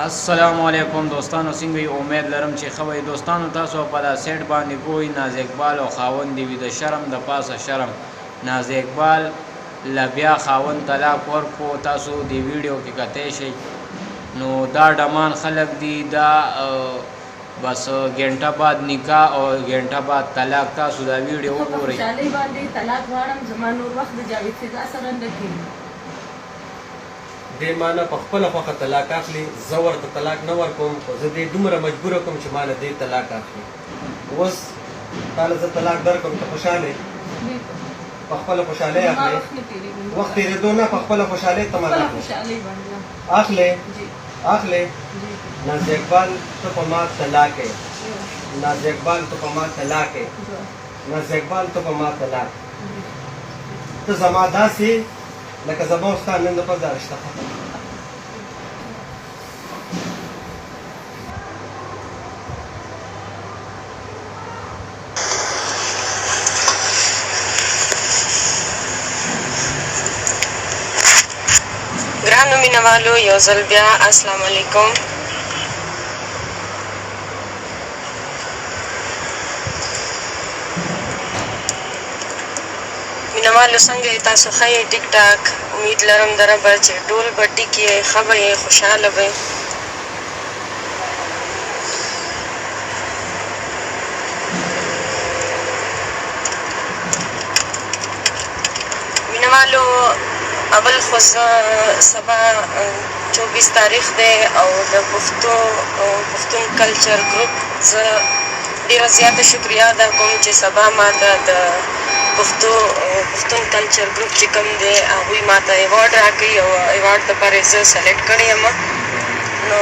السلام علیکم دوستانو، څنګه یې؟ امید لرم چې ښه وئ. دوستانو، تاسو په دا سیټ باندې ګورئ ناز اقبال او خاوند دې وي د شرم د پاسه شرم. ناز اقبال له بیا خاوند طلاق ورکړو. تاسو دې ویډیو کې کتلی شئ. نو دا ډمان خلک دي، دا بس ګنټه بعد نکاح او ګنټه بعد طلاق. تاسو دا ویډیو وګورئ. خوشحالۍ باندې طلاق غواړم، زما نور وخت د جاوید فضا سره نه کېږي. دې معنی په خپله خوښه طلاق اخلي. زه ورته طلاق نه ورکوم، خو زه دې دومره مجبوره کوم چې ما له دې طلاق اخلي. اوس تا له زه طلاق درکړم، ته خوشحاله یې؟ په خپله خوشحالۍ اخلې؟ وخت تېرېدو نه، په خپله خوشحالۍ ته مال اخلې. ناز اقبال ته په ما طلاق یې. ناز اقبال ته په ما طلاق یې. ناز اقبال ته په ما طلاق. ته زما داسې لکه زما او ستا نن د پس دا رشته ختمه. ګرانو مینهوالو، یو ځل بیا السلام علیکم. مینهوالو، څنګه یې؟ تاسو ښه یې؟ ټیک ټاک. امید لرم د ربه چې ټول به ټیک یې، ښه به یې، خوشحاله به یې. مینهوالو، اول خو زه سبا 24 تاریخ دی او د پښتون کلچر ګروپ زه ډېره زیاته شکریه ادا کوم چې سبا ما ته د پښتون کلچر ګروپ چې کوم دی هغوی ما ته ایوارډ راکوي او ایوارډ دپاره یې زه سلیکټ کړې یم. نو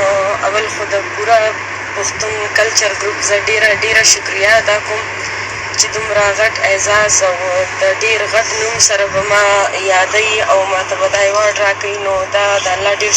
اول خو د پوره پښتون کلچر ګروپ زه ډېره شکریه ادا کوم چې دومره غټ اعزاز او د ډېر غټ نوم سره به ما یادوي او ما ته به دا ایوارډ راکوي. نو دا د الله ډېر